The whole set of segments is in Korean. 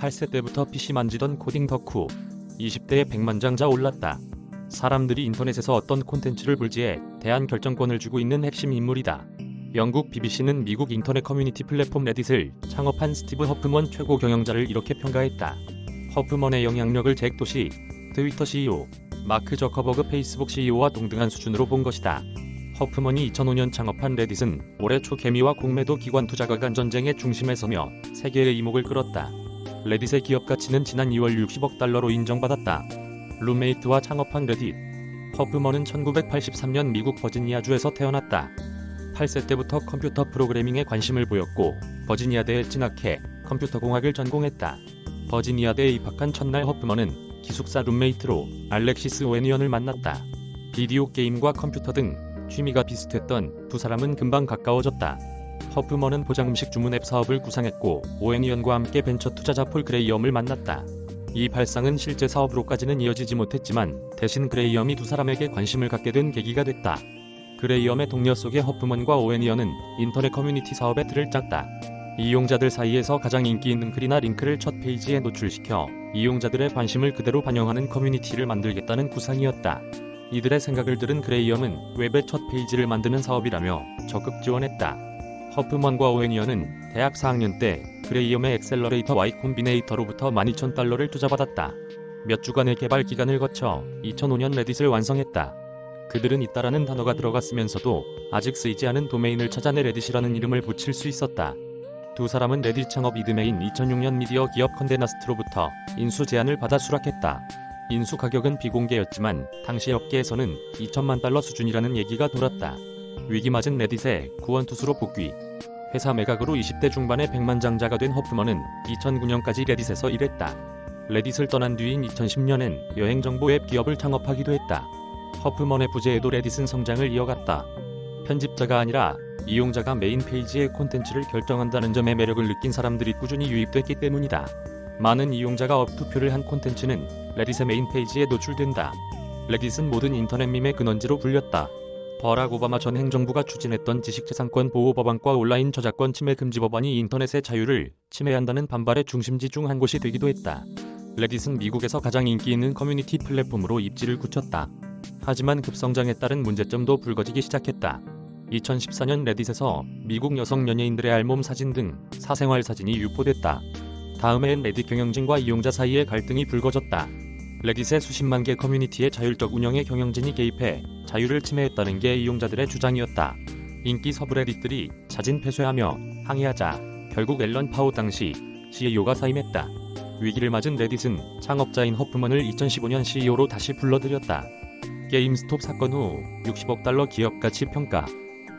8세 때부터 PC 만지던 코딩 덕후. 20대에 백만장자 올랐다. 사람들이 인터넷에서 어떤 콘텐츠를 볼지에 대한 결정권을 주고 있는 핵심 인물이다. 영국 BBC는 미국 인터넷 커뮤니티 플랫폼 레딧을 창업한 스티브 허프먼 최고 경영자를 이렇게 평가했다. 허프먼의 영향력을 잭 도시, 트위터 CEO, 마크 저커버그 페이스북 CEO와 동등한 수준으로 본 것이다. 허프먼이 2005년 창업한 레딧은 올해 초 개미와 공매도 기관 투자가 간 전쟁의 중심에 서며 세계의 이목을 끌었다. 레딧의 기업 가치는 지난 2월 60억 달러로 인정받았다. 룸메이트와 창업한 레딧. 허프먼은 1983년 미국 버지니아주에서 태어났다. 8세 때부터 컴퓨터 프로그래밍에 관심을 보였고 버지니아대에 진학해 컴퓨터공학을 전공했다. 버지니아대에 입학한 첫날 허프먼은 기숙사 룸메이트로 알렉시스 오웬이언을 만났다. 비디오 게임과 컴퓨터 등 취미가 비슷했던 두 사람은 금방 가까워졌다. 허프먼은 포장음식 주문 앱 사업을 구상했고 오웬이언과 함께 벤처 투자자 폴 그레이엄을 만났다. 이 발상은 실제 사업으로까지는 이어지지 못했지만 대신 그레이엄이 두 사람에게 관심을 갖게 된 계기가 됐다. 그레이엄의 동료 속에 허프먼과 오웬이언은 인터넷 커뮤니티 사업의 틀을 짰다. 이용자들 사이에서 가장 인기 있는 글이나 링크를 첫 페이지에 노출시켜 이용자들의 관심을 그대로 반영하는 커뮤니티를 만들겠다는 구상이었다. 이들의 생각을 들은 그레이엄은 웹의 첫 페이지를 만드는 사업이라며 적극 지원했다. 허프먼과 오웬이언은 대학 4학년 때 그레이엄의 엑셀러레이터 Y 콤비네이터로부터 12,000달러를 투자받았다. 몇 주간의 개발 기간을 거쳐 2005년 레딧을 완성했다. 그들은 있다라는 단어가 들어갔으면서도 아직 쓰이지 않은 도메인을 찾아내 레딧이라는 이름을 붙일 수 있었다. 두 사람은 레딧 창업 이듬해인 2006년 미디어 기업 컨데나스트로부터 인수 제안을 받아 수락했다. 인수 가격은 비공개였지만 당시 업계에서는 2천만 달러 수준이라는 얘기가 돌았다. 위기 맞은 레딧의 구원투수로 복귀. 회사 매각으로 20대 중반에 백만장자가 된 허프먼은 2009년까지 레딧에서 일했다. 레딧을 떠난 뒤인 2010년엔 여행정보 앱 기업을 창업하기도 했다. 허프먼의 부재에도 레딧은 성장을 이어갔다. 편집자가 아니라 이용자가 메인 페이지의 콘텐츠를 결정한다는 점에 매력을 느낀 사람들이 꾸준히 유입됐기 때문이다. 많은 이용자가 업투표를 한 콘텐츠는 레딧의 메인 페이지에 노출된다. 레딧은 모든 인터넷 밈의 근원지로 불렸다. 버락 오바마 전 행정부가 추진했던 지식재산권 보호 법안과 온라인 저작권 침해 금지 법안이 인터넷의 자유를 침해한다는 반발의 중심지 중 한 곳이 되기도 했다. 레딧은 미국에서 가장 인기 있는 커뮤니티 플랫폼으로 입지를 굳혔다. 하지만 급성장에 따른 문제점도 불거지기 시작했다. 2014년 레딧에서 미국 여성 연예인들의 알몸 사진 등 사생활 사진이 유포됐다. 다음해엔 레딧 경영진과 이용자 사이에 갈등이 불거졌다. 레딧의 수십만 개 커뮤니티의 자율적 운영에 경영진이 개입해 자유를 침해했다는 게 이용자들의 주장이었다. 인기 서브레딧들이 자진 폐쇄하며 항의하자 결국 앨런 파우 당시 CEO가 사임했다. 위기를 맞은 레딧은 창업자인 허프먼을 2015년 CEO로 다시 불러들였다. 게임스톱 사건 후 60억 달러 기업 가치 평가.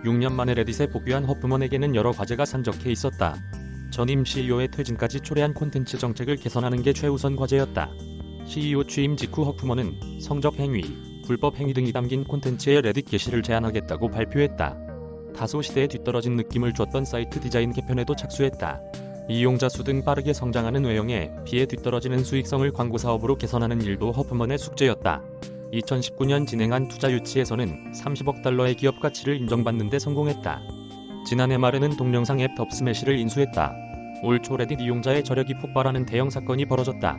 6년 만에 레딧에 복귀한 허프먼에게는 여러 과제가 산적해 있었다. 전임 CEO의 퇴진까지 초래한 콘텐츠 정책을 개선하는 게 최우선 과제였다. CEO 취임 직후 허프먼은 성적 행위, 불법 행위 등이 담긴 콘텐츠의 레딧 게시를 제한하겠다고 발표했다. 다소 시대에 뒤떨어진 느낌을 줬던 사이트 디자인 개편에도 착수했다. 이용자 수 등 빠르게 성장하는 외형에 비해 뒤떨어지는 수익성을 광고 사업으로 개선하는 일도 허프먼의 숙제였다. 2019년 진행한 투자 유치에서는 30억 달러의 기업 가치를 인정받는 데 성공했다. 지난해 말에는 동영상 앱 덥스매시를 인수했다. 올 초 레딧 이용자의 저력이 폭발하는 대형 사건이 벌어졌다.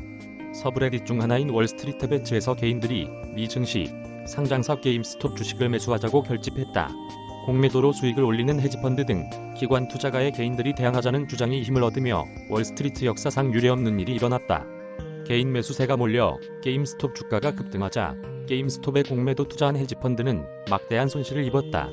서브레딧 중 하나인 월스트리트 배츠에서 개인들이 미 증시, 상장사 게임스톱 주식을 매수하자고 결집했다. 공매도로 수익을 올리는 헤지펀드 등 기관 투자가의 개인들이 대항하자는 주장이 힘을 얻으며 월스트리트 역사상 유례없는 일이 일어났다. 개인 매수세가 몰려 게임스톱 주가가 급등하자 게임스톱에 공매도 투자한 헤지펀드는 막대한 손실을 입었다.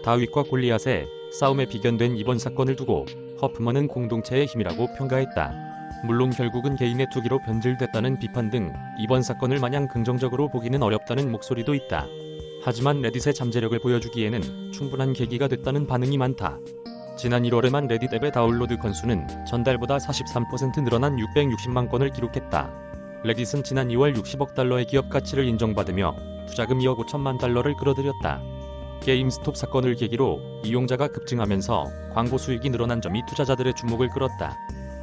다윗과 골리앗의 싸움에 비견된 이번 사건을 두고 허프먼은 공동체의 힘이라고 평가했다. 물론 결국은 개인의 투기로 변질됐다는 비판 등 이번 사건을 마냥 긍정적으로 보기는 어렵다는 목소리도 있다. 하지만 레딧의 잠재력을 보여주기에는 충분한 계기가 됐다는 반응이 많다. 지난 1월에만 레딧 앱의 다운로드 건수는 전달보다 43% 늘어난 660만 건을 기록했다. 레딧은 지난 2월 60억 달러의 기업 가치를 인정받으며 투자금 2억 5천만 달러를 끌어들였다. 게임스톱 사건을 계기로 이용자가 급증하면서 광고 수익이 늘어난 점이 투자자들의 주목을 끌었다.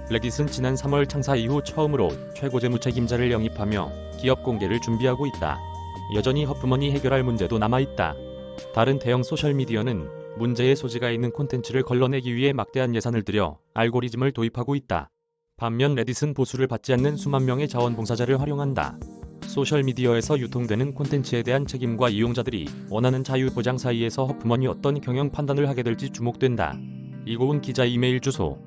레딧은 지난 3월 창사 이후 처음으로 최고 재무책임자를 영입하며 기업 공개를 준비하고 있다. 여전히 허프먼이 해결할 문제도 남아있다. 다른 대형 소셜미디어는 문제의 소지가 있는 콘텐츠를 걸러내기 위해 막대한 예산을 들여 알고리즘을 도입하고 있다. 반면 레딧은 보수를 받지 않는 수만 명의 자원봉사자를 활용한다. 소셜미디어에서 유통되는 콘텐츠에 대한 책임과 이용자들이 원하는 자유 보장 사이에서 허프먼이 어떤 경영 판단을 하게 될지 주목된다. 이고은 기자 이메일 주소